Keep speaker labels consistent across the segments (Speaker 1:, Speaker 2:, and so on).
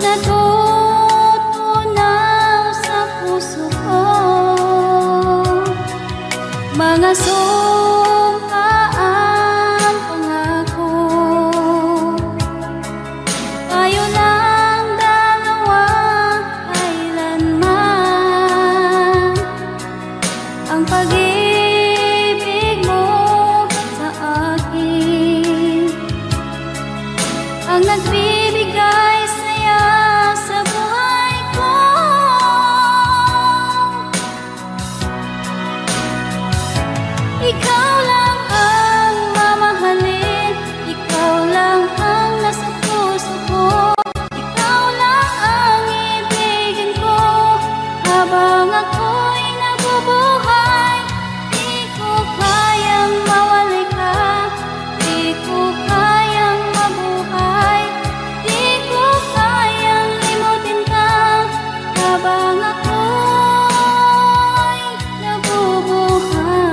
Speaker 1: natutunaw sa puso ko, mga sumkaang pangako. Tayo lang dalawa kailanman, ang pag-ibig mo sa akin ang nagbibigay saya sa buhay ko. Ikaw lang ang mamahalin, ikaw lang ang nasa puso ko, ikaw lang ang ibigin ko habang ako'y nabubuhay. Di ko kayang mawalay ka, di ko kayang mabuhay, di ko kayang limutin ka habang ako'y nabubuhay.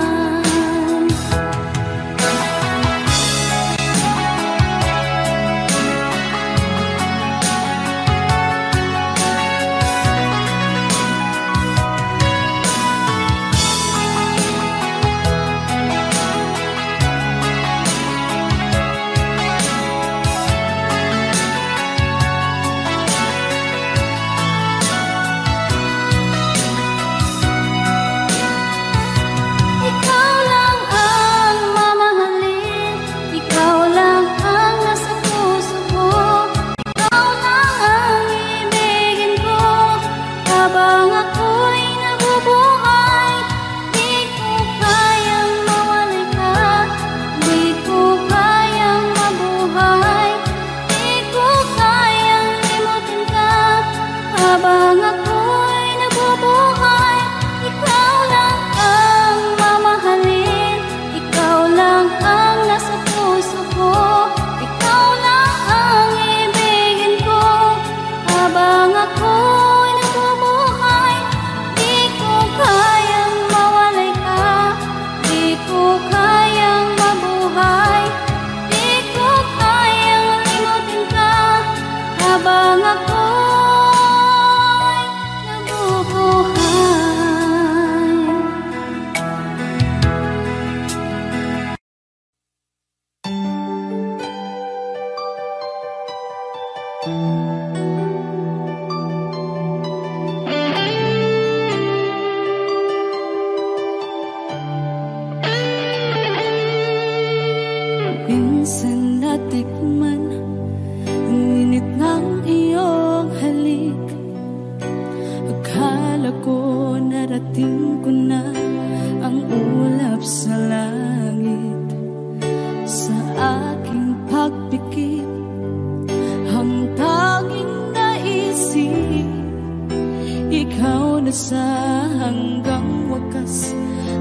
Speaker 1: Ikaw lang ang mamahalin, ikaw lang ang nasa puso ko, ikaw lang ang ibigin ko habang ako'y nabubuhay. Di ko kayang mawalay ka, di ko kayang mabuhay, di ko kayang limutin ka habang ako'y nabubuhay. Ikaw lang ang mamahalin, ikaw lang ang nasa puso ko, ikaw lang ang ibigin ko habang ako'y nabubuhay. Di ko kayang mawalay ka, di ko kayang mabuhay, di ko kayang limutin ka habang ako'y nabubuhay. Minsan natikman ang init ng iyong halik. Akala ko narating ko na ang ulap sa langit. Sa aking pagpikit, ang tanging naisip, ikaw na sa hanggang wakas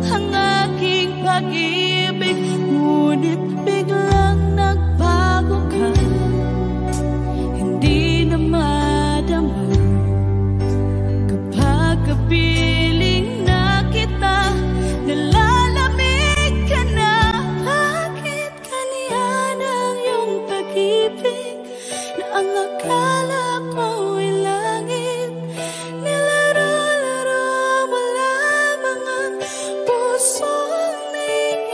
Speaker 1: ang aking pag-ibig. Ngunit biglang nagbago ka, hindi na madama kapag kapiling na kita. Nalalamig ka na, bakit kaniyan ang iyong pag-ibig na ang akala ko'y langit? Nilaro-laro mo lamang ang pusong may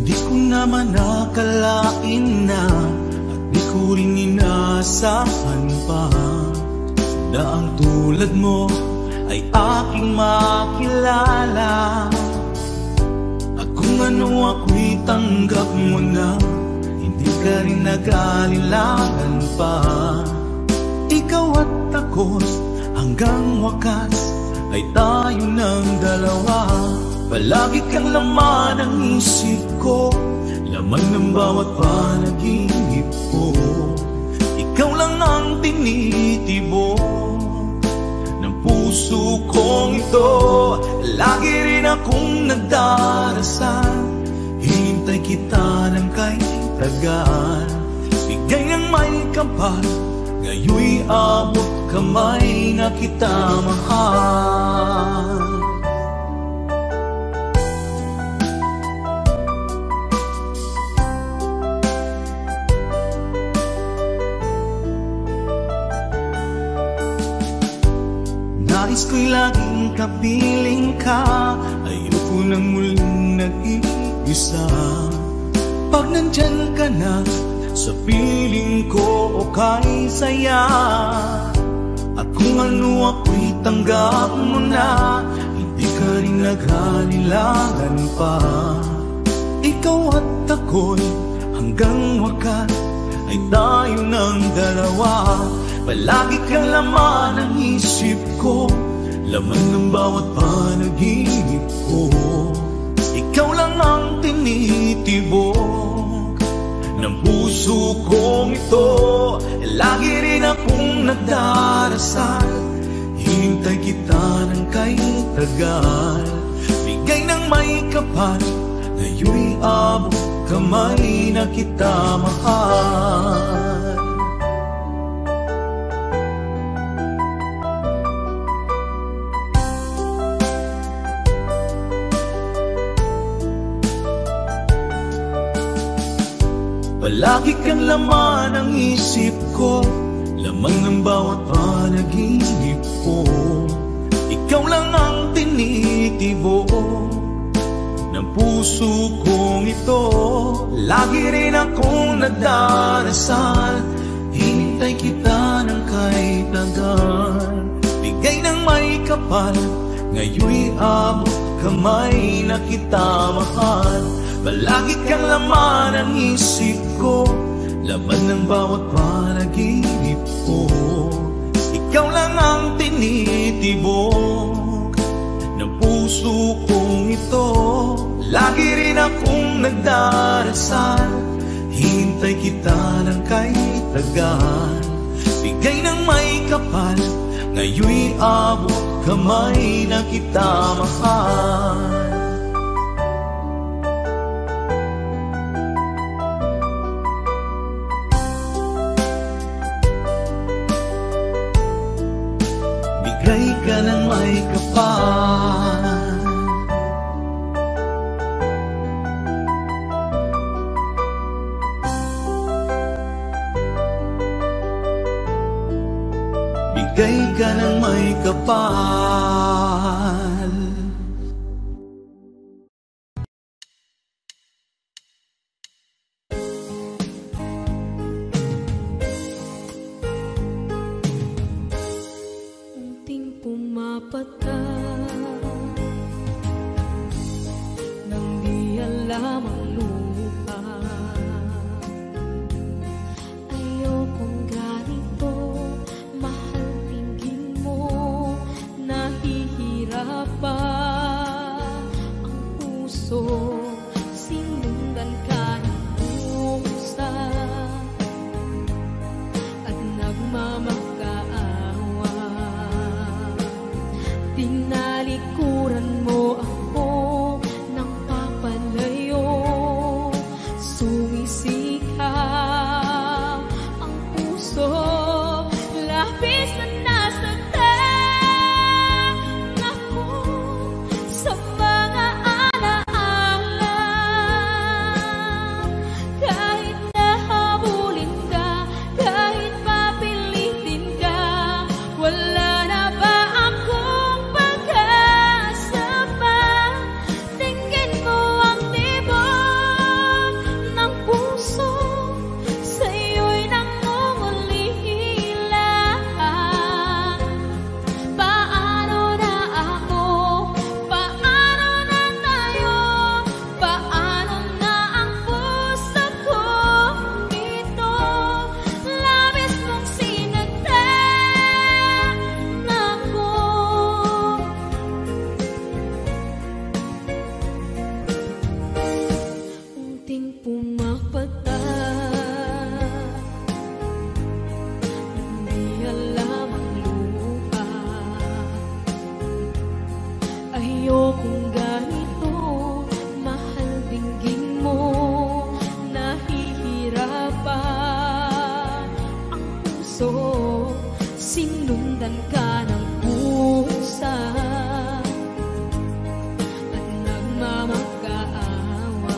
Speaker 2: Di ko naman nakalain na at di ko rin inasahan pa na ang tulad mo ay aking makilala. At kung ano ako'y tanggap mo na, hindi ka rin nag-alilangan pa. Ikaw at ako hanggang wakas ay tayo ng dalawa. Palagi kang laman ng isip ko, laman ng bawat panaginip ko. Ikaw lang ang tinitibok ng puso kong ito. Lagi rin akong nagdarasal, hinintay kita ng kahit tagal. Bigay ng may kapal, ngayon'y abot kamay na kita mahal. Nais ko'y laging kapiling ka, ayoko nang muling nag-iisa. Pag nandyan ka na, sa piling ko okay saya. At kung ano ako'y tanggap mo na, hindi ka rin nag-alilangan pa. Ikaw at ako'y hanggang wakas ay tayo ng dalawa. Palagi kang laman ng isip ko, laman ng bawat panaginip ko. Ikaw lang ang tinitibok ng puso kong ito. Lagi rin akong nagdarasal, hinintay kita ng kahit tagal. Bigay ng may kapal, ngayon'y abot kamay na kita mahal. Palagi kang laman ng isip ko, laman ng bawat panaginip ko. Ikaw lang ang tinitibok ng puso kong ito. Lagi rin akong nagdarasal, hinintay kita ng kahit tagal. Bigay ng may kapal, ngayon'y abot kamay na kita mahal. Palagi kang laman ng isip ko, laman ng bawat panaginip ko. Ikaw lang ang tinitibok ng puso kong ito. Lagi rin akong nagdarasal, hintay kita ng kahit tagal. Bigay ng may kapal, ngayon'y abot kamay na kita mahal. Bigay ka ng may kapal, bigay ka ng may kapal.
Speaker 1: Pumapata nang di alam ang lupa. Ayokong ganito, mahal, tingin mo, nahihirapan ang puso. Sinundan ka ng pusa at nagmamakaawa. Tinalikuran mo ako ng papalayo, sumisikap ang puso, labis na nasaktan ako sa mga alaala. Kahit nahabulin ka, kahit papilitin ka, wala na ba akong pag-asa pa? Tingin mo ang tibok mata. Hindi alam ang luha. Ayokong ganito, mahal dinggin mo. Nahihirapan ang puso, sinundan ka ng pusa at nagmamakaawa.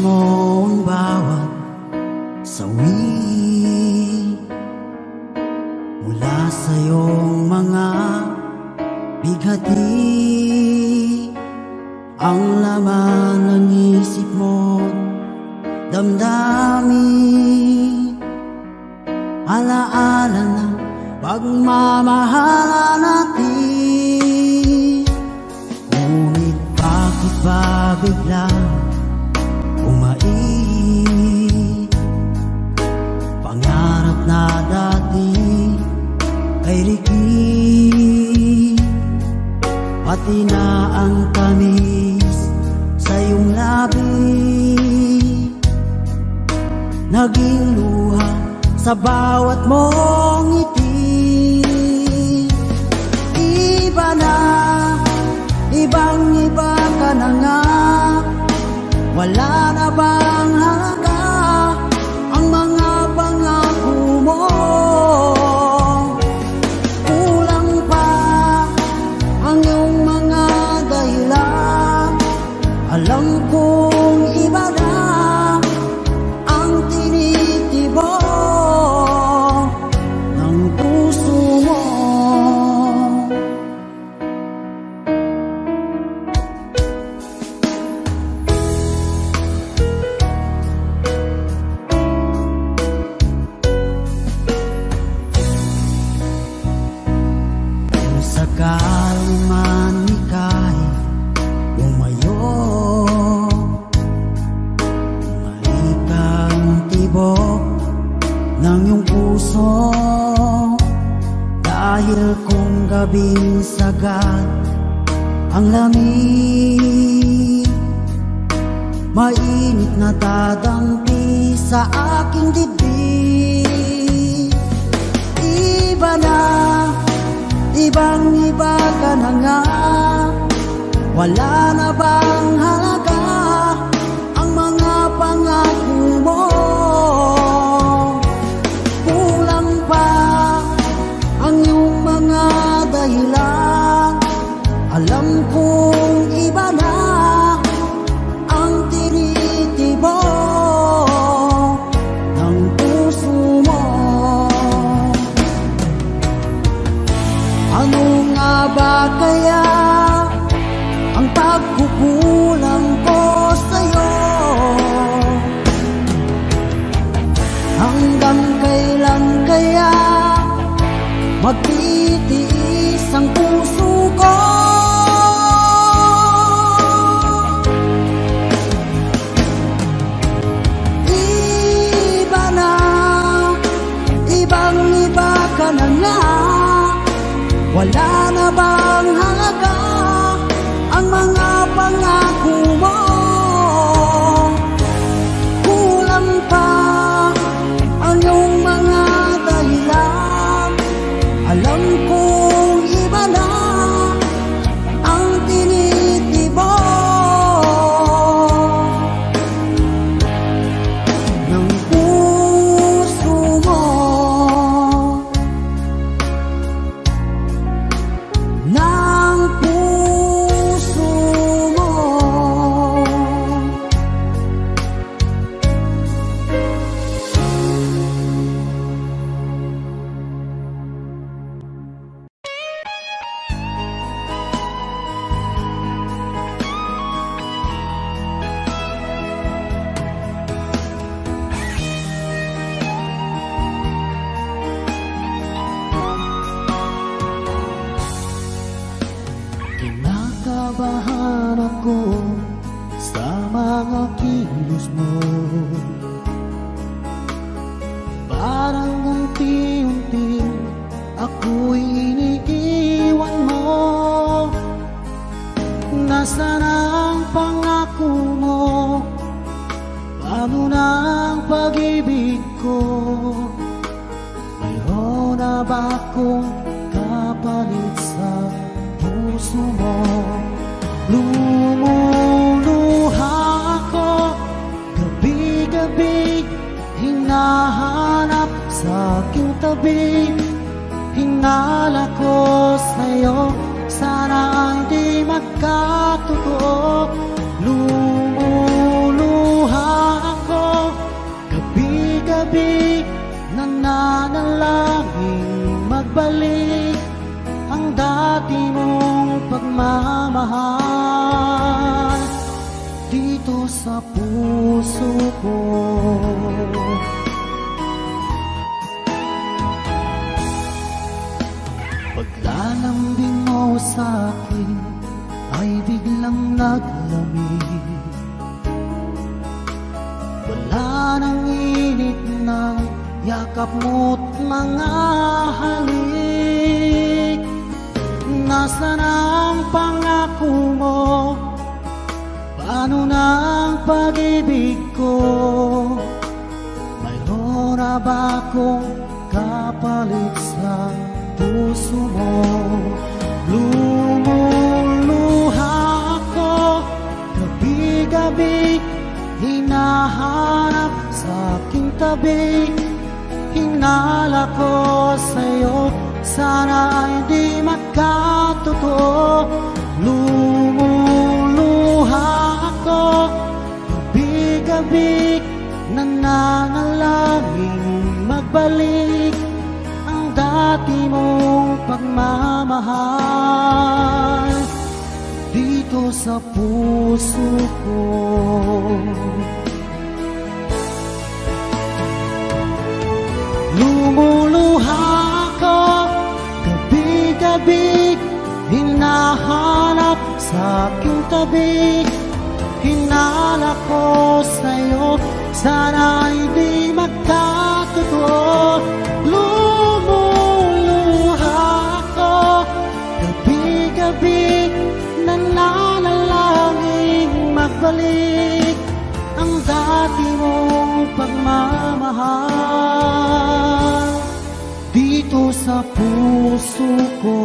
Speaker 3: mo ang bawat sawi mula sa iyong mga bighati. Ang laman ng isip mo, damdamin, alaala ng pagmamahalan natin. Ngunit bakit ba biglang umait? Pangarap na dati ay liki, pati na ang tamis sa iyong labi, naging luha sa bawat mong ngiti. Iba na, ibang-iba ka na nga, wala na bang halaga ang mga pangako mo? Kulang pa ang iyong mga dahilan, alam kong iba na ang tinitibok ng puso mo. Kung sakali man ika'y umayo, malikang tibok ng iyong puso, dahil kung gabing sagad ang lamig, mainit na dadampi sa aking dibdib. Iba na, ibang-iba ka na nga, wala na bang halaga ang mga pangako mo? Kulang pa ang iyong mga dahilan, alam kong iba na ang tinitibok ng puso mo. Ano nga ba kaya ang pagkukulang ko sa'yo? Hanggang kailan kaya magtitiis ang puso ko? Iba na, ibang-iba ka na nga, wala na bang halaga ang mga pangako mo? Kulang pa ang iyong mga dahilan, alam kong iba na ang tinitibok ng puso mo. Ng puso mo. Kinakabahan ako sa mga kilos mo, parang unti-unti ako'y iniiwan mo. Nasaan ang pangako mo? Paano na ang pag-ibig ko? Mayroon na ba akong kapalit sa puso mo? Lumuluha ako gabi-gabi, hinahanap sa aking tabi. Hinala ko sa'yo, sana hindi magkatotoo. Lumuluha dati mong pagmamahal dito sa puso ko. Paglalambing mo sa akin ay biglang naglamig. Wala nang init ng yakap mo't mga halik. Nasaan ang pangako mo? Paano na ang pag-ibig ko? Mayroon na ba akong kapalit sa puso mo? Lumuluha ako gabi-gabi, hinahanap sa aking tabi. Hinala ko sa'yo, sana ay di magkatotoo. Lumuluha ako gabi-gabi, nananalangin magbalik ang dati mong pagmamahal dito sa puso ko. Lumuluha ako gabi-gabi, hinahanap sa aking tabi. Hinala ko sa'yo, sana hindi magkatotoo. Lumuluha ako gabi-gabi, nananalangin magbalik ang dati mong pagmamahal dito sa puso ko.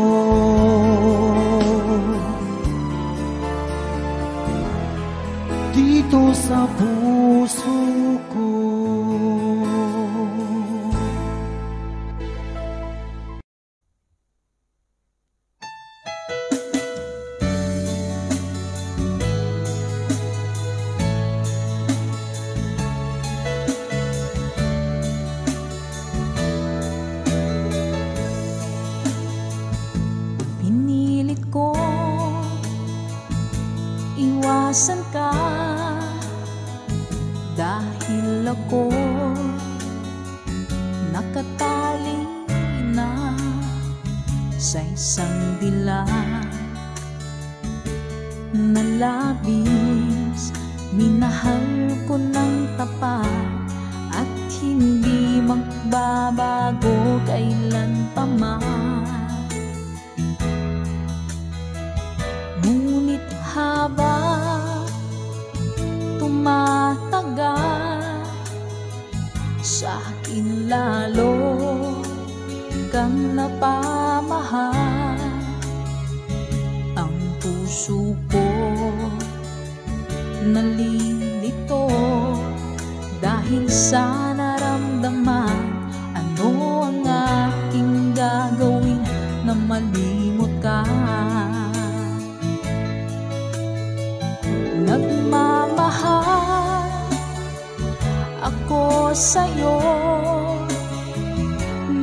Speaker 3: Dito sa puso ko.
Speaker 1: Pinilit ko iwasan ka dahil ako nakatali na sa isang dila na labis. Minahal ko ng tapat at hindi magbabago kailan pa man. Ngunit habang tumatagal, sa akin lalo kang napamahal. Ang puso ko nalilito dahil sa naramdaman. Ano ang aking gagawin na malimot ka? Nagmamahal ako sa'yo,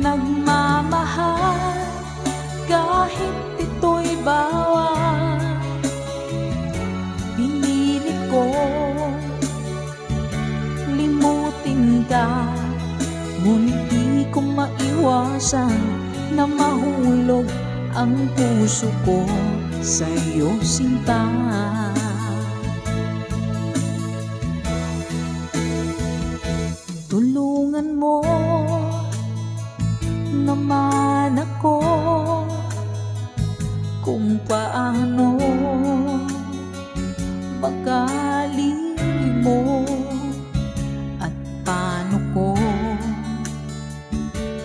Speaker 1: nagmamahal kahit ito'y bawal. Pinilit ko limutin ka, ngunit di ko maiwasan na mahulog ang puso ko sa'yo, sinta. Tulungan mo naman ako kung paano makalimot at paano ko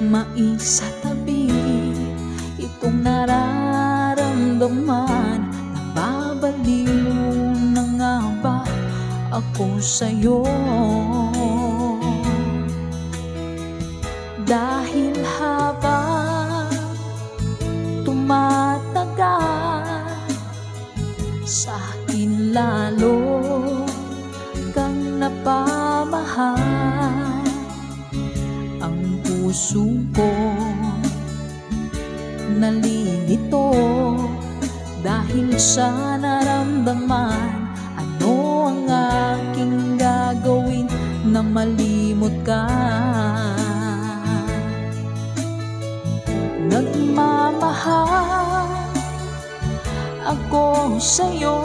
Speaker 1: maisatabi itong nararamdaman. Nababaliw na nga ba ako sa'yo? Dahil habang tumatagal, sa akin lalo kang napamahal. Ang puso ko nalilito dahil sa naramdaman. Ano ang aking gagawin na malimot ka? Nagmamahal ako sa'yo,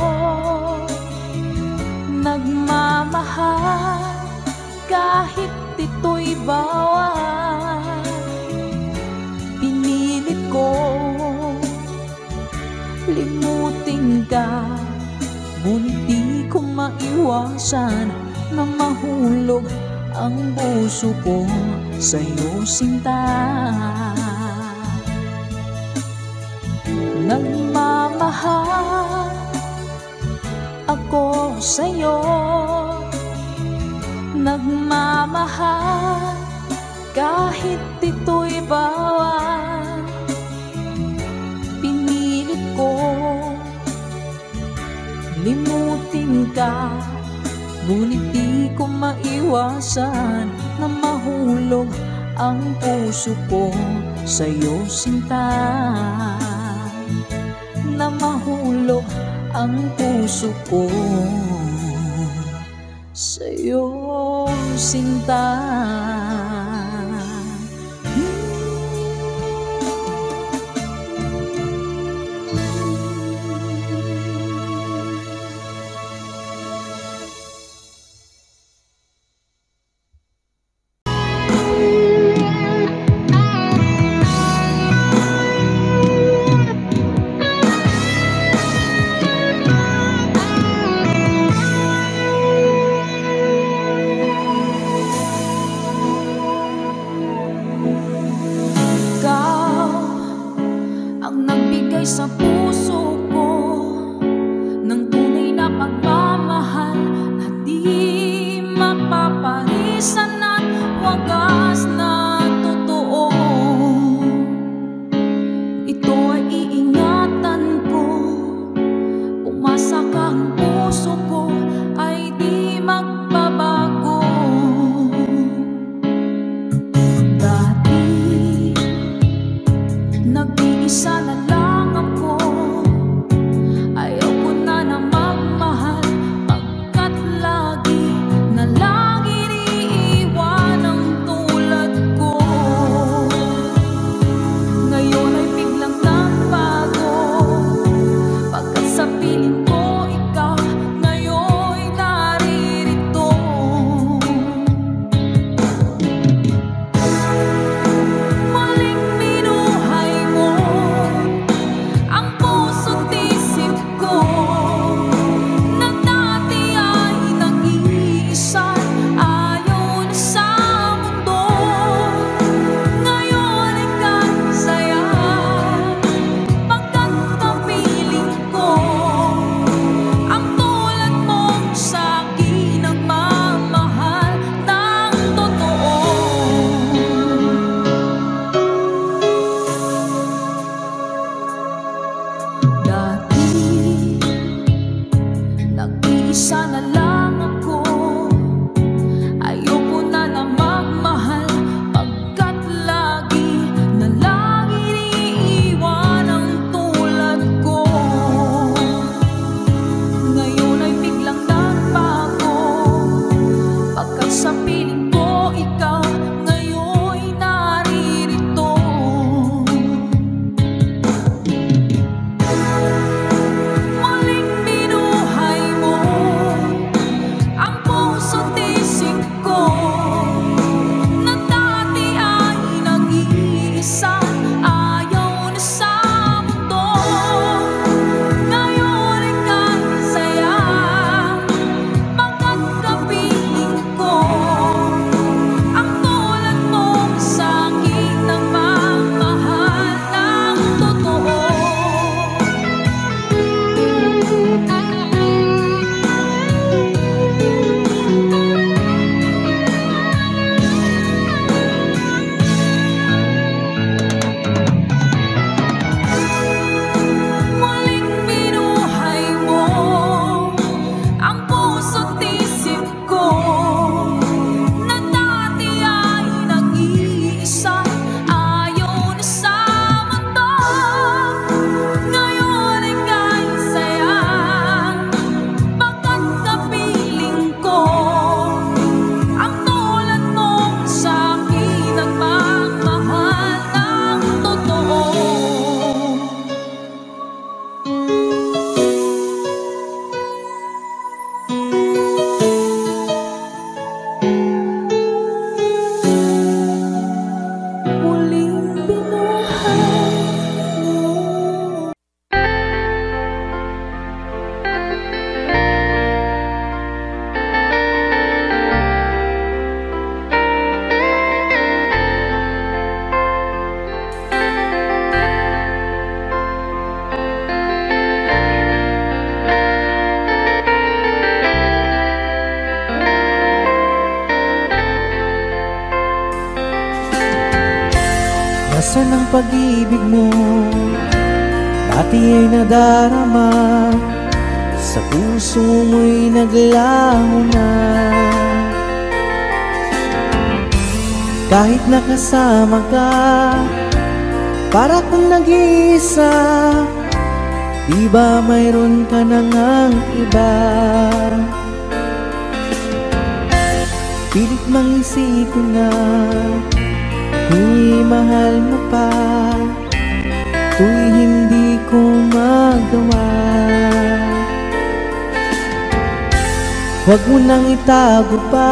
Speaker 1: nagmamahal kahit ito'y bawal. Pinilit ko limutin ka, ngunit di ko maiwasan na mahulog ang puso ko sa'yo, sinta. Nagmamahal ako sa'yo, nagmamahal kahit ito'y bawal. Pinilit ko limutin ka, ngunit di ko maiwasan na mahulog ang puso ko sa'yo, sinta. Na mahulog ang puso ko sa'yo, sinta.
Speaker 3: Asan ang pag-ibig mo? Dati ay nadarama, sa puso mo'y naglaho na. Kahit nakasama ka, para kang nag-iisa. Di ba mayroon ka na ngang iba? Pilit mang isipin na kung mahal mo pa, to'y hindi ko magawa. Huwag mo nang itago pa,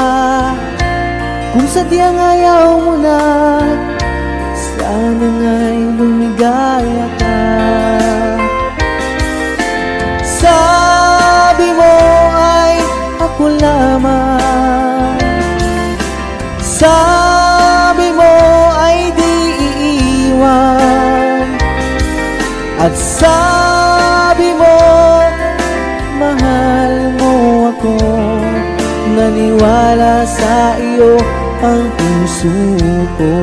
Speaker 3: kung sadyang ayaw mo na, sana nga'y lumigaya ka. Sabi mo ay ako lamang, sabi mo ay di iiwan, at sabi mo mahal mo ako. Naniwala sa iyo ang puso ko.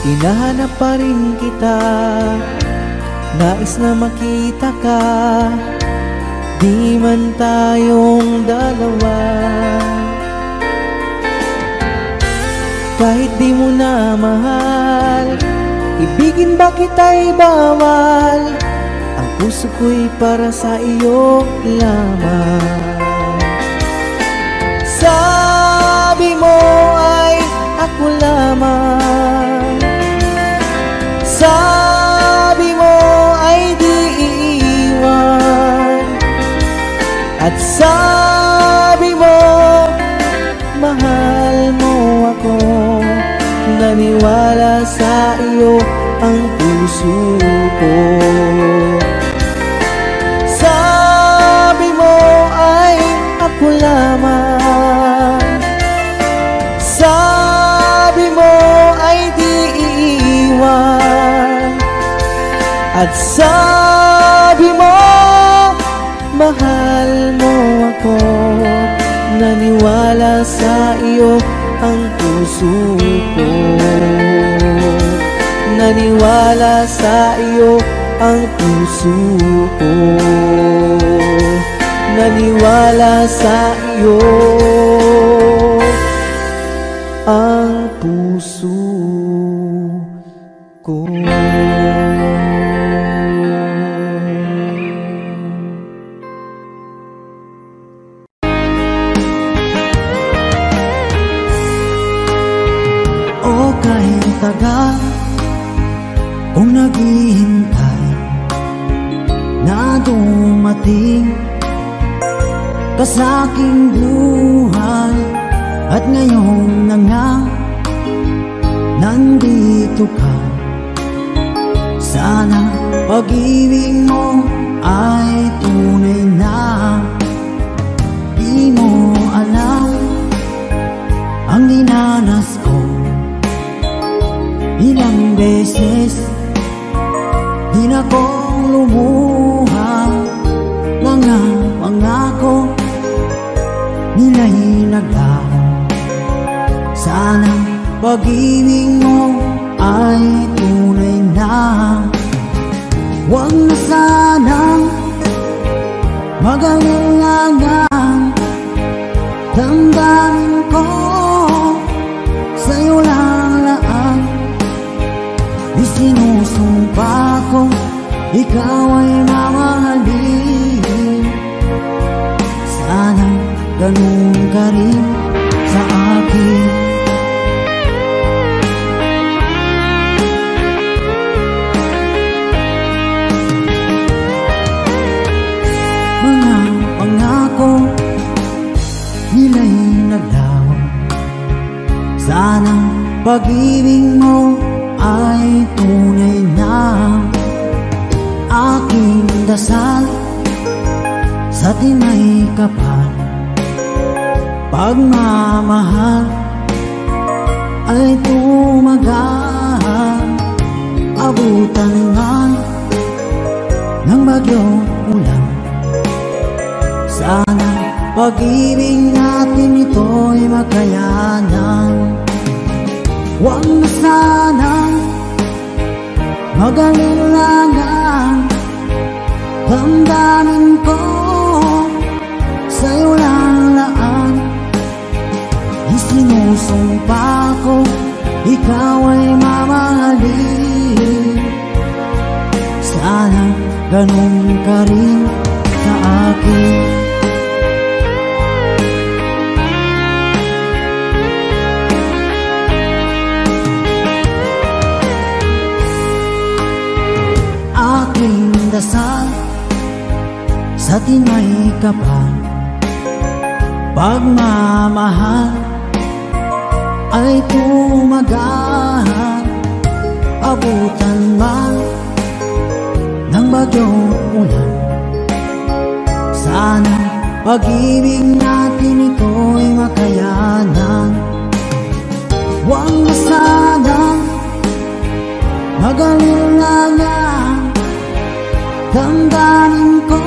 Speaker 3: Hinahanap pa rin kita, nais na makita ka, di man tayong dalawa. Kahit di mo na mahal, ibigin ba kita'y bawal? Ang puso ko'y para sa iyo lamang. Sabi mo ay ako lamang, sabi mo ay di iiwan, at sabi mo mahal mo ako. Naniwala sa iyo ang puso ko. Sabi mo ay ako lamang, sabi mo ay di iiwan, at sabi mo mahal mo ako. Naniwala sa iyo ang puso ko. Naniwala sa iyo ang puso ko. Naniwala sa iyo ang puso ko. O kahit tagal kung naghihintay na dumating ka sa aking buhay, at ngayon na nga nandito ka. Sana pag-ibig mo ay tunay na. Di mo alam ang dinanas ko, ilang beses din akong lumuha. Mga pangako nila'y naglaho. Sana pag-ibig mo ay tunay na. Huwag na sanang mag-alangan, damdamin ko sa'yo lang laan. Isinusumpa ko ikaw ay mamahalin. Sana ganun ka rin sa akin. Mga pangako nila'y naglaho. Sana pag-ibig mo ay tunay na. Aking dasal sa tinay kapal, pagmamahal ay tumagal. Abutan nga ng bagyong ulan, sana pag-ibig natin ito'y makayanan. Huwag na sanang mag-alilangan, damdamin ko sa'yo lang laan. Isinusumpa ko, ikaw ay mamahalin. Sana ganun ka rin sa akin. Aking dasal sa tinay kapal, pagmamahal ay tumagal. Abutan man ng bagyong ulan, sana pag-ibig natin ito'y makayanan. Huwag na sanang mag-alilangan, damdamin ko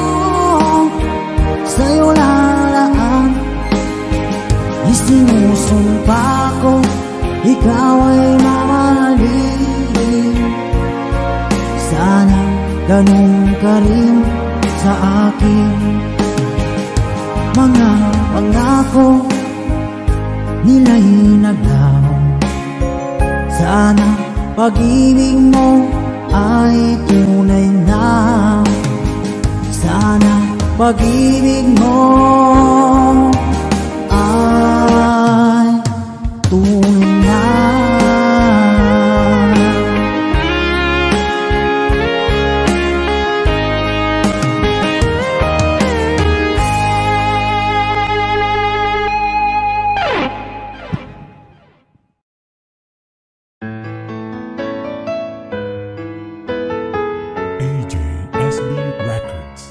Speaker 3: sa'yo lalaan. Isinusumpa ko, ikaw ay mamahalin. Sana ganun ka rin sa akin. Mga pangako nila'y naglaho, sana pag-ibig mo ay tunay na. Sana pag-ibig mo ay tunay na.
Speaker 4: AJSB Records.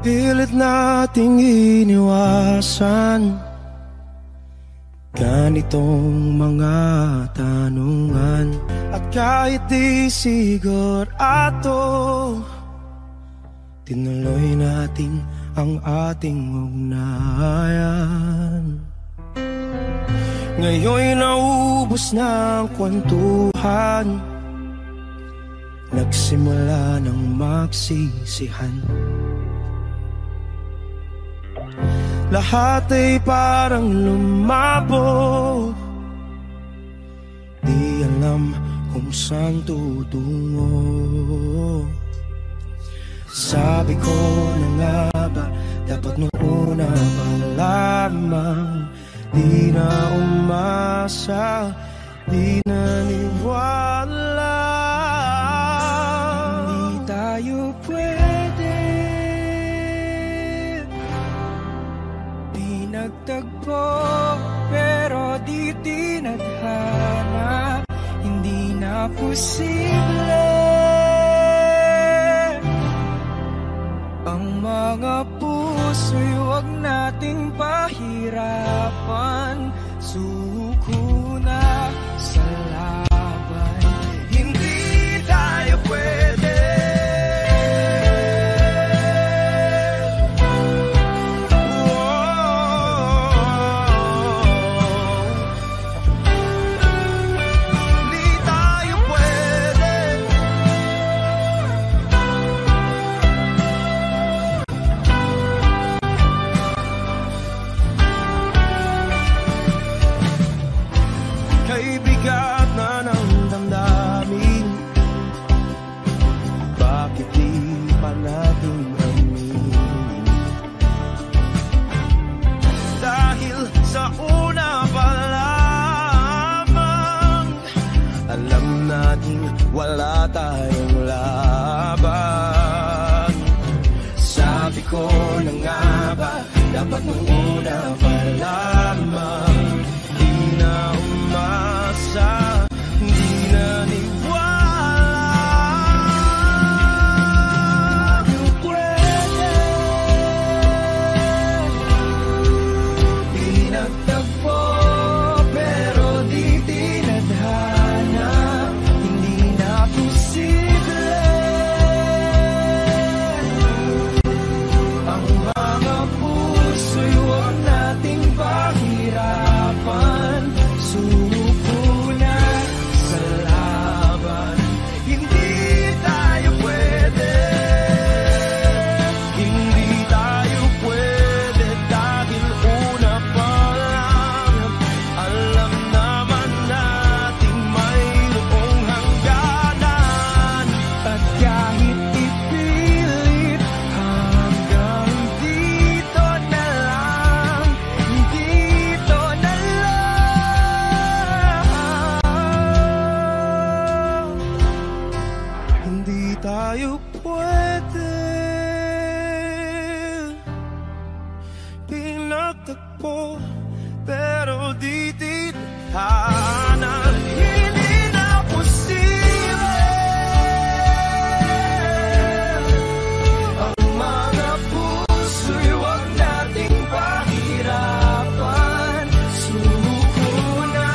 Speaker 4: Pilit nating iniwasan ganitong mga tanungan. At kahit di sigurado, tinuloy natin ang ating ugnayan. Ngayon'y naubos na ang kwentuhan, nagsimula ng magsisihan. Lahat ay parang lumabo, di alam kung saan tutungo. Sabi ko na nga ba, dapat nung una pa lamang, di na umasa, di naniwala. Hindi tayo pwede, di nagtagpo, pero di tinadhana. Hindi na posible ang mga puso'y huwag nating pahirapan. Suko na sa laban, hindi tayo pwede. Bigat na ng damdamin, bakit di pa natin aminin? Dahil sa una pa lamang, alam natin wala tayong laban. Sabi ko na nga ba, dapat nung una pa lamang, di na umasa, di naniwala. Di pwede, di nagtagpo, pero di tinadhana. Hindi na posible ang mga puso'y huwag nating pahirapan. Suko na sa laban, hindi tayo pwede, hindi tayo pwede. Dahil una pa lang, alam naman natin mayroong hangganan. At kahit ipilit, hanggang dito na lang, dito na lang. Hindi tayo pwede, pinagtagpo, pero di tinadhana. Hindi na posible ang mga puso'y huwag nating pahirapan. Suko na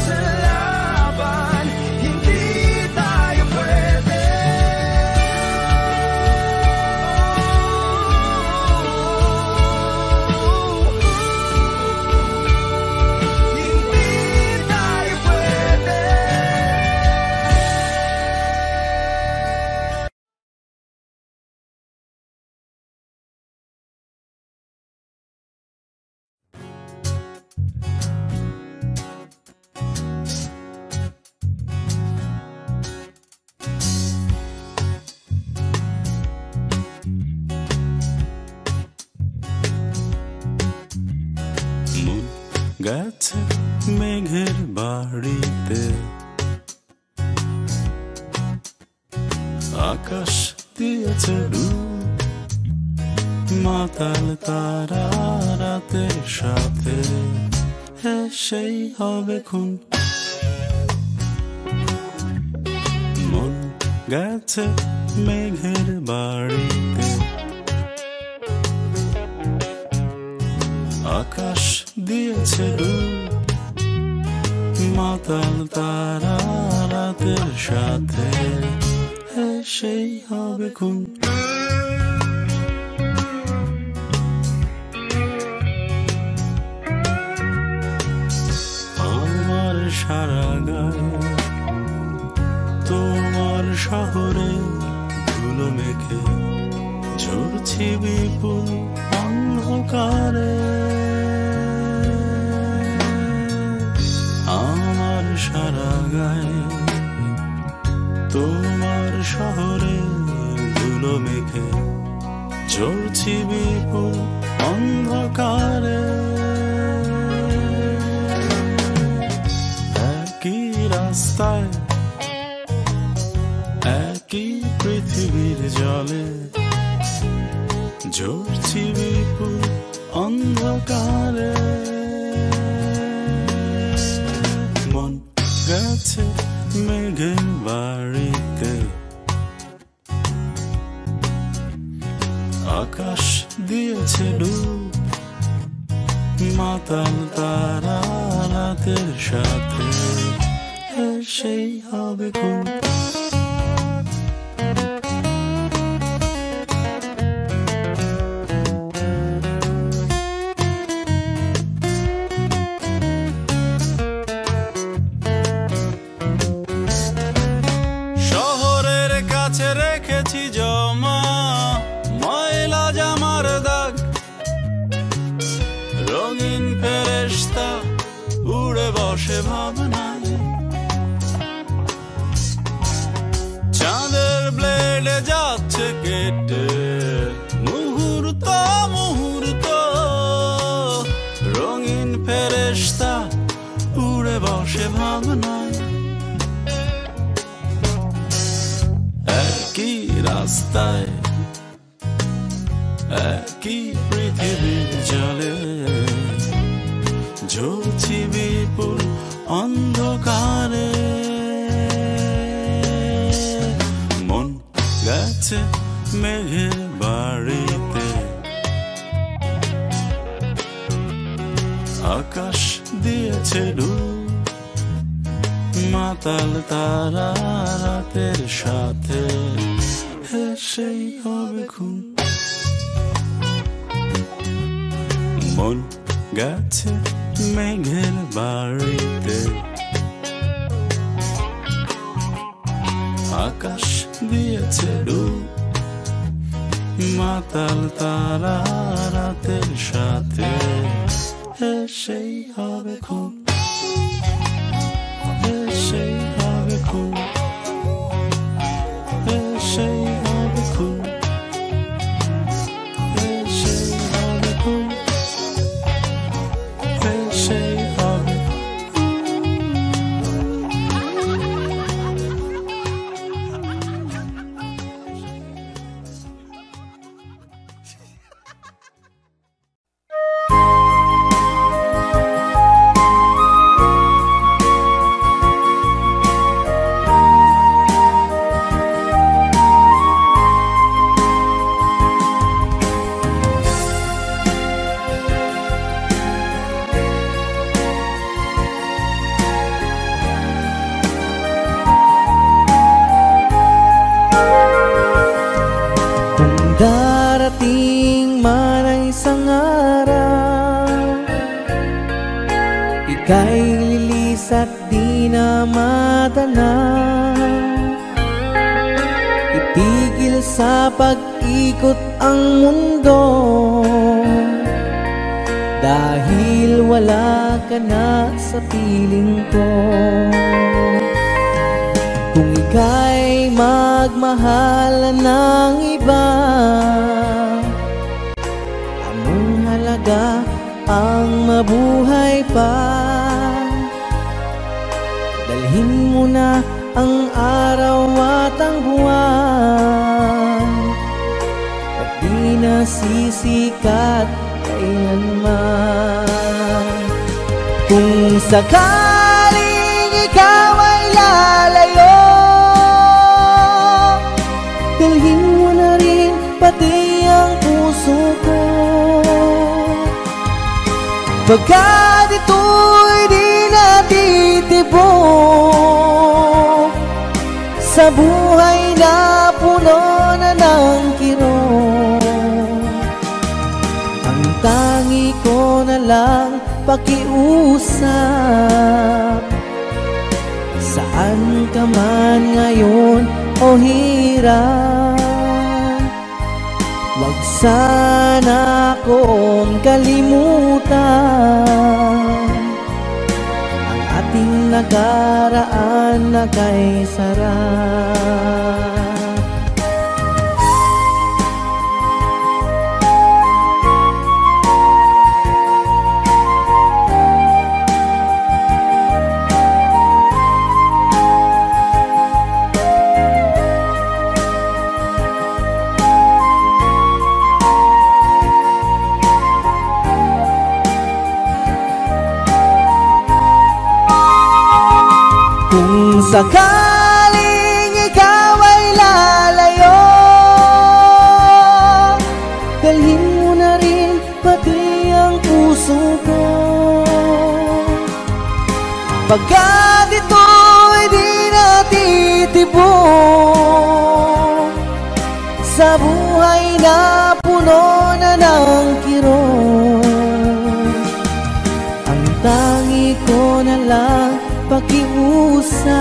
Speaker 4: sa laban, hindi tayo pwede. Hindi tayo pwede.
Speaker 5: gerçek Megher बाड़ीते आकाश दिয়েছে রূপ মাতাল তারা রাতের সাথে সেই হবে খুন মন গেছে মেঘের বাড়িতে আকাশ দিয়েছে ডুব, মাতাল তারা রাতের সাথে সেই হবে খুন। আমার সারা গায়ে তোমার শহরে ধুলো মেখে ঝরছি বিপুল অন্ধকারে। আমার সারা গায়ে তোমার শহরে ধুলো মেখে ঝরছি বিপুল অন্ধকারে। একই রাস্তায় একই পৃথিবীর জলে ঝরছি বিপুল অন্ধকারে। মন গেছে মেঘের বাড়িতে, আকাশ দিয়েছে ডুব, মাতাল তারা রাতের সাথে সেই হবে খুন। শহরের কাছে রেখেছি জমা ময়লা জামার দাগ, রঙিন ফেরেশতা উড়ে বসে ভাবনায়। চাঁদের ব্লেডে যাচ্ছে কেটে মুহূর্ত মুহূর্ত, রঙিন ফেরেশতা উড়ে বসে ভাবনায়। একই রাস্তায় একই পৃথিবীর জলে ঝরছি বিপুল অন্ধকারে। মন গেছে মেঘের বাড়িতে, আকাশ দিয়েছে ডুব, মাতাল তারা রাতের সাথে সেই হবে খুন। মন গেছে মেঘের বাড়িতে, আকাশ দিয়েছে ডুব, মাতাল তারা রাতের সাথে সেই হবে খুন। সেই হবে খুন, সেই হবে খুন, সেই হবে খুন, সেই হবে।
Speaker 3: Darating man ang isang araw, ika'y lilis at di na matanaw. Itigil sa pag-ikot ang mundo, dahil wala ka na sa piling ko. Kung ika'y magmahal ng iba, anong halaga ang mabuhay pa? Dalhin mo na ang araw at ang buwan, at di na sisikat kailanman. Kung sakaling ikaw ay lalayo, dalhin mo na rin pati ang puso ko. Bagad ito'y di natitibok sa buhay na puno na ng kirot. Ang tangi ko na lang pakiusap, saan ka man ngayon o hirap. Huwag sana akong kalimutan ang ating nakaraan na kay sarap. Kung sakaling ikaw ay lalayo, dalhin mo na rin pati ang puso ko. Pagkat ito'y di natitibok sa buhay na puno na ng kirot. Ang tangi ko na lang pakiusap,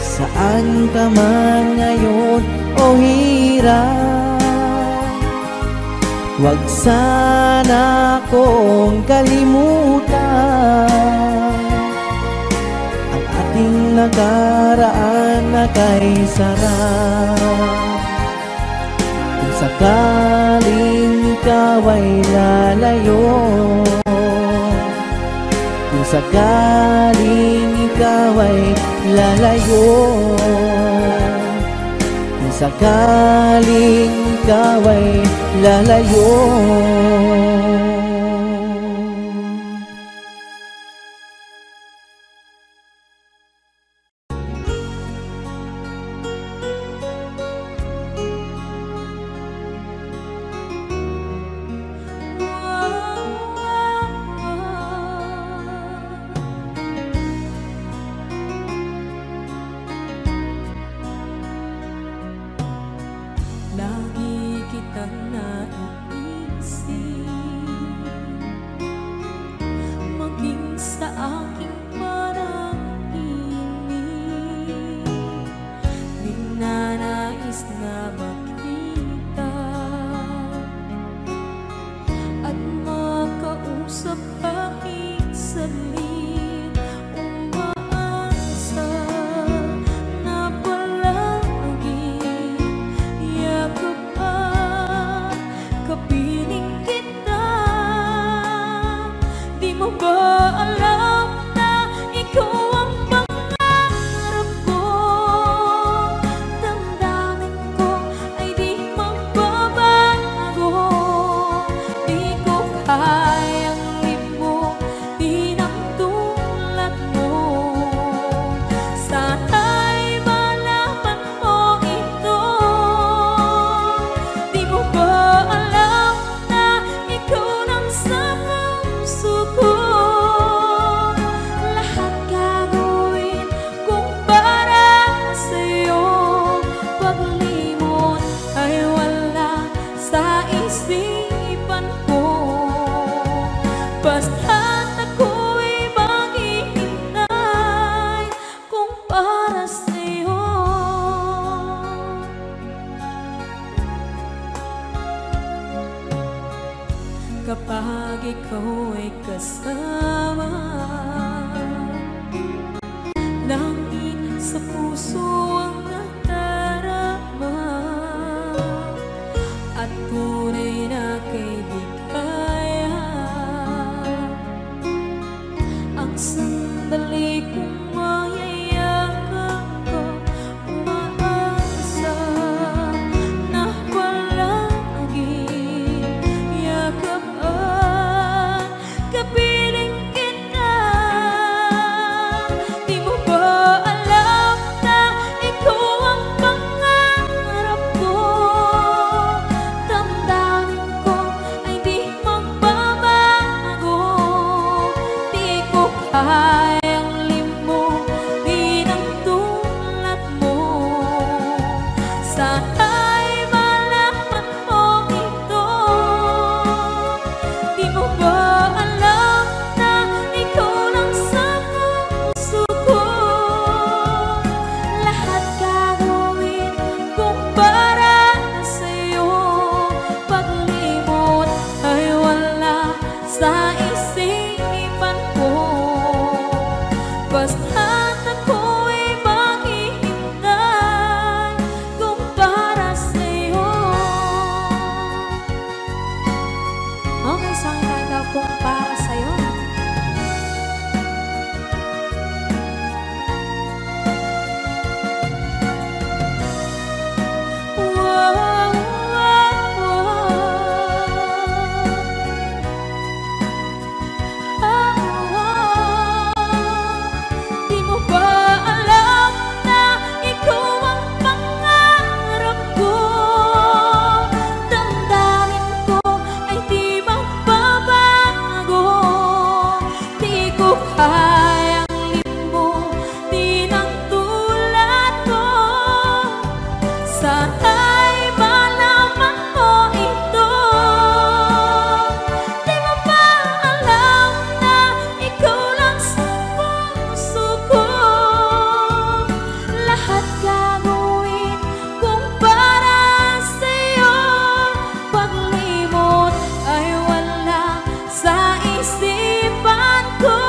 Speaker 3: saan ka man ngayon o hirap. Huwag sana akong kalimutan ang ating nakaraan na kay sarap. Kung sakaling ikaw ay lalayo, kung sakaling ikaw ay lalayo, kung sakaling ikaw ay lalayo.
Speaker 1: Lagi kitang naiisip, maging sa aking parang inip. Ninanais na makita at makausap kahit saglit. Umaasa na palagi kapiling kita. Di mo ba alam na ikaw ang pangarap ko? Damdamin ko ay di magbabago. Di ko kayang limutin ang tulad mo. Sana'y malaman mo ito. Di mo ba alam na ikaw lang sa puso ko? Lahat gagawin kung para sa'yo. Paglimot ay wala sa isipan ko. Basta't ako'y maghihintay kung para sa'yo. Kapag ikaw ay kasama, langit sa puso ang nadarama, at tunay na kaibigan. Ang sandali kong mayayakap ko, umaasa na palagi yakap at kapiling kita. Sana'y malaman mo ito. Di mo ba alam na ikaw lang sa puso ko? Lahat gagawin kung para sa'yo. Paglimot ay wala sa isipan ko. Basta't ako'y maghihintay kung para sa'yo. Okay, isang kanta kung para sa'yo. Wow, wow, wow. Di mo ba alam na ikaw ang pangarap ko? Damdamin ko ay di magbabago. Di ko kayang limutin ang tulad ko. Sana'y malaman mo ito. Di mo ba alam na ikaw lang sa puso ko? Lahat gagawin kung para sa'yo. Paglimot ay wala sa isipan ko.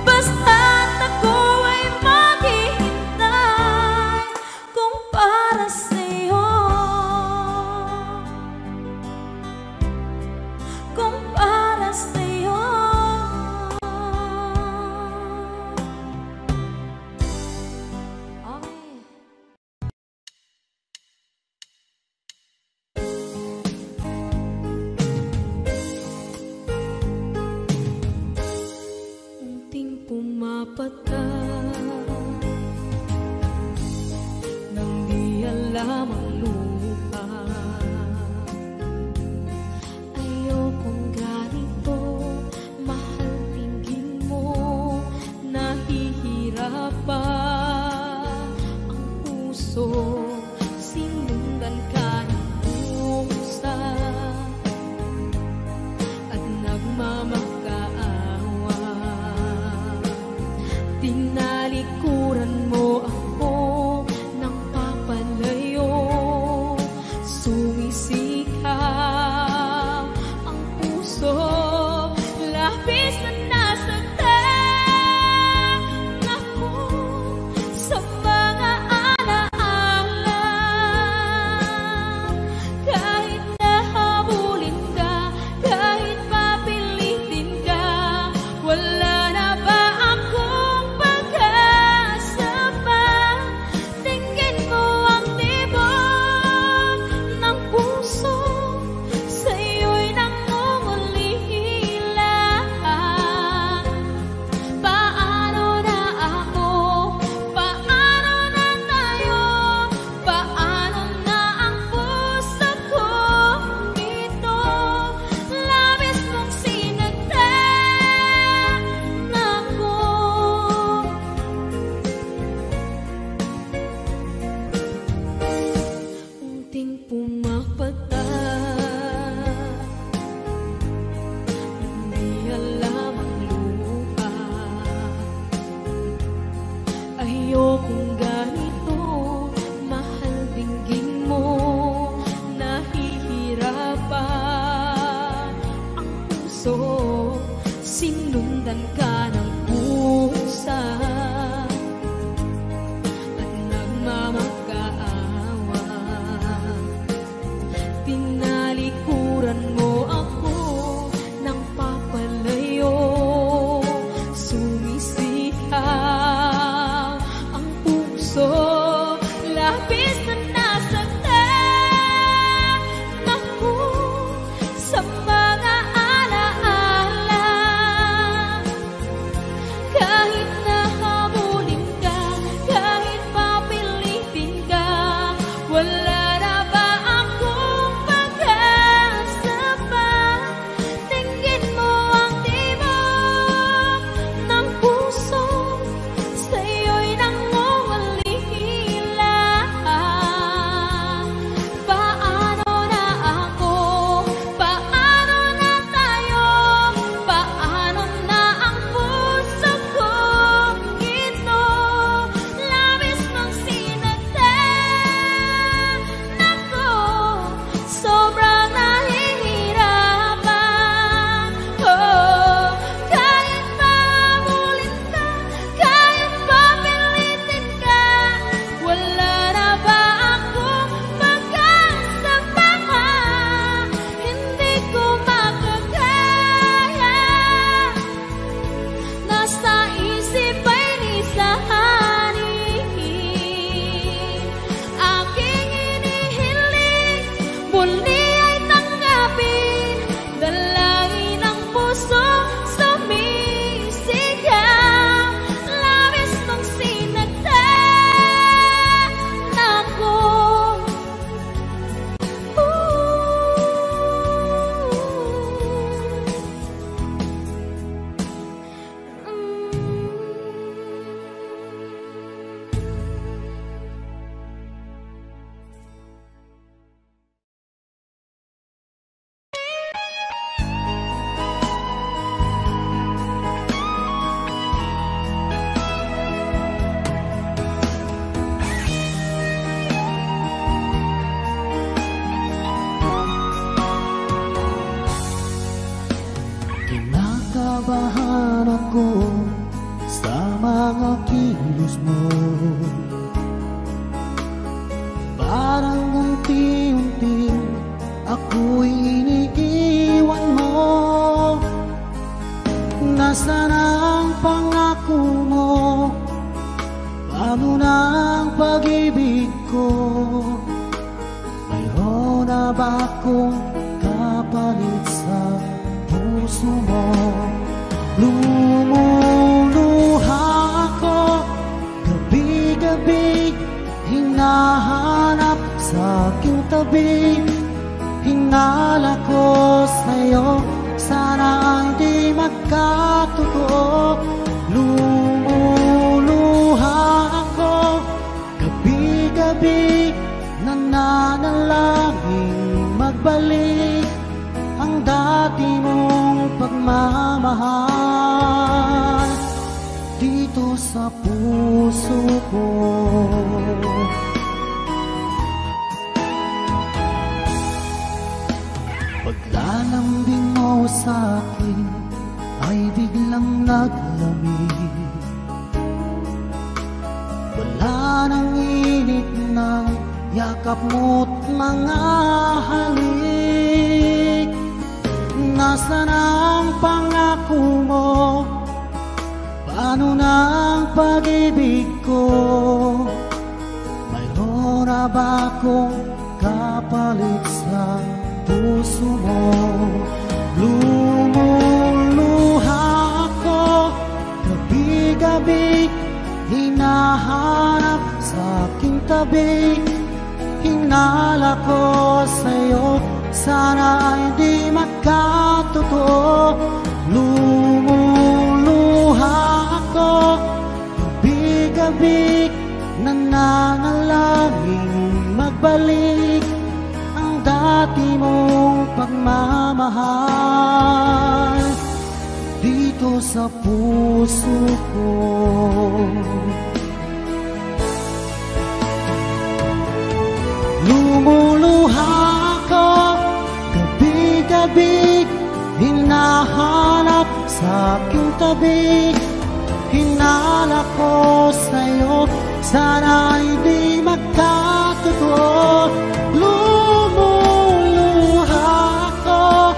Speaker 1: Basta't ako ay maghihintay kung para sa'yo. Kung para sa'yo. Okay. Unting pumapata nang di alam ang lupa. Ayokong ganito, mahal, tingin mo nahihirapan ang puso. Sinundan ka ng pusa at nagmamakaawa. Tinalikuran mo ako ng papalayo. Sumisikap ang puso, labis na nasaktan ako sa mga alaala.
Speaker 3: Nasaan ang pangako mo? Paano na ang pag-ibig ko? Mayroon na ba akong kapalit sa puso mo? Lumuluha ako gabi-gabi, hinahanap sa aking tabi. Hinala ko sa'yo, sana hindi magkatotoo. Lumuluha ako gabi-gabi, nananalangin magbalik ang dati mong pagmamahal dito sa puso ko. Paglalambing mo sa'kin ay biglang naglamig. Wala nang init ng yakap mo't mga halik. Nasaan ang pangako mo? Paano na ang pag-ibig ko? Mayroon na ba akong kapalit sa puso mo? Lumuluha ako gabi-gabi, hinahanap sa aking tabi. Hinala ko sa'yo, sana hindi magkatotoo. Lumuluha ako gabi-gabi, nananalangin magbalik ang dati mong pagmamahal dito sa puso ko. Lumuluha ako gabi-gabi, hinahanap sa aking tabi. Hinala ko sa'yo, sana hindi magkatotoo. Lumuluha ako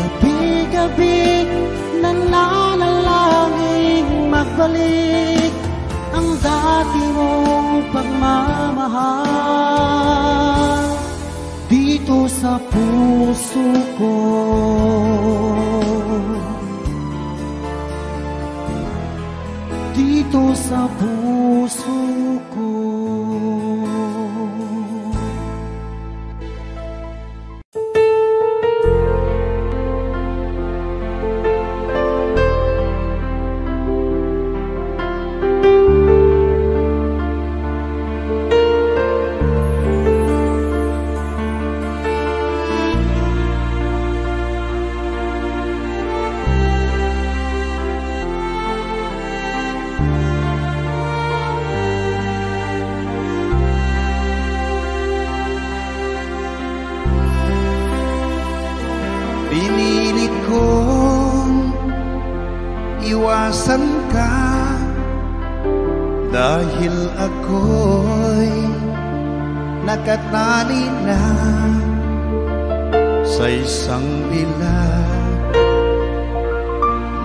Speaker 3: gabi-gabi, nananalangin magbalik ang dati mong pagmamahal dito sa puso ko. Dito sa puso ko.
Speaker 2: Pinilit kong iwasan ka dahil ako'y nakatali na sa isang bilag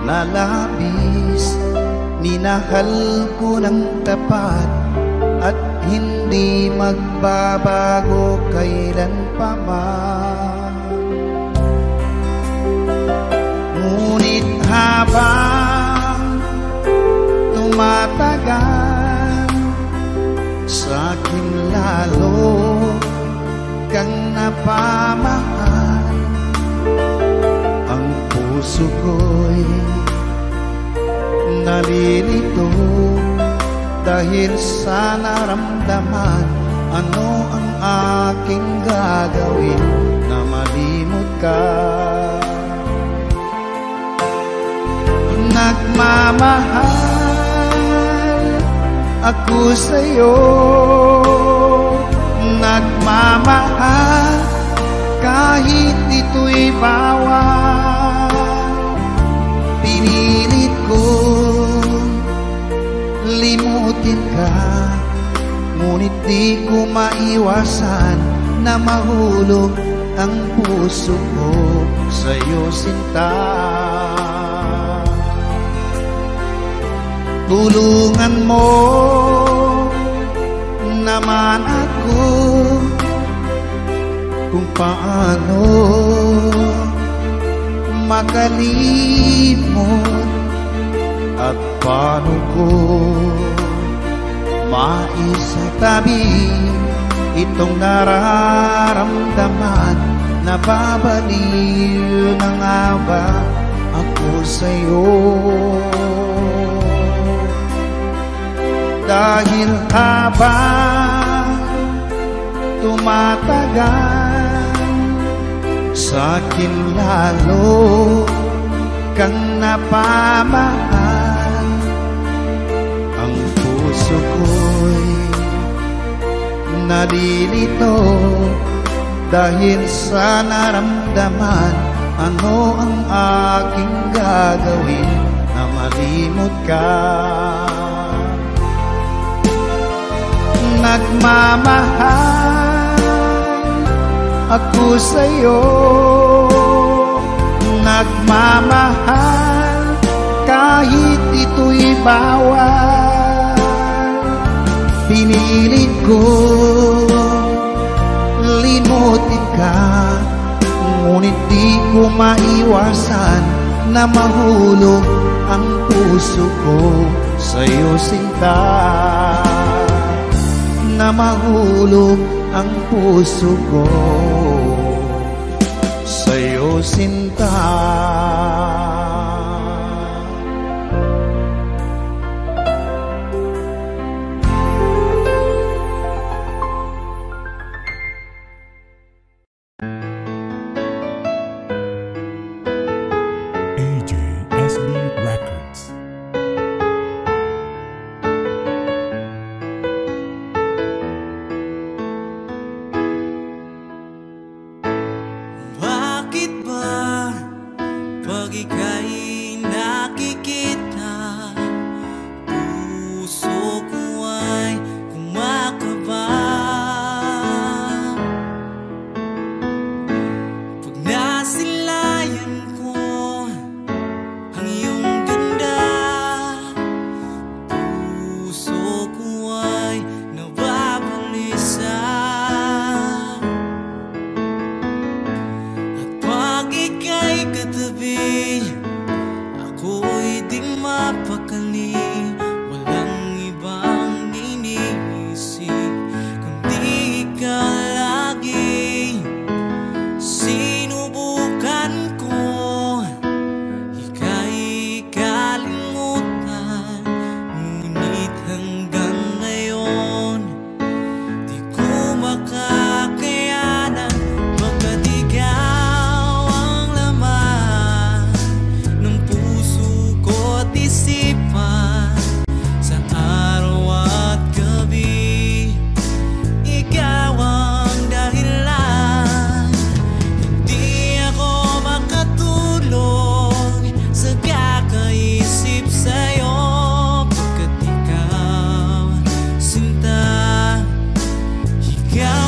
Speaker 2: na labis. Minahal ko ng tapat at hindi magbabago kailan pa man. Ngunit habang tumatagal, sa'kin lalo kang napamahal. Ang puso ko'y nalilito dahil sa naramdaman. Ano ang aking gagawin na malimot ka? Nagmamahal ako sa'yo, nagmamahal kahit ito'y bawal. Pinilit ko limutin ka, ngunit di ko maiwasan na mahulog ang puso ko sa'yo, sinta. Tulungan mo naman ako kung paano makalimot at paano ko maisatabi itong nararamdaman. Nababaliw na nga ba ako sa'yo? Dahil habang tumatagal, sa'kin lalo kang napamahal. Ang puso ko'y nalilito dahil sa naramdaman. Ano ang aking gagawin na malimot ka? Nagmamahal ako sa'yo, nagmamahal kahit ito'y bawal. Pinilit ko limutin ka, ngunit di ko maiwasan na mahulog ang puso ko sa'yo, sinta. Na mahulog ang puso ko sa'yo, sinta.
Speaker 6: AJSB Records.
Speaker 7: Bakit ba pag ika'y nakikita, puso ko ay kumakaba? Pag nasilayan ko ang iyong ganda, puso ko ay nababalisa. Pag ika'y katabi, ako'y di mapakali. Walang ibang iniisip kundi ikaw lagi. Sinubukan ko ika'y kalimutan, ngunit hanggang ngayon di ko makakayanan. Baga't ikaw ang laman ng puso ko't isipan, sa araw at gabi ikaw ang dahilan. Hindi ako makatulog sa kakaisip sa'yo, pagkat ikaw, sinta, ikaw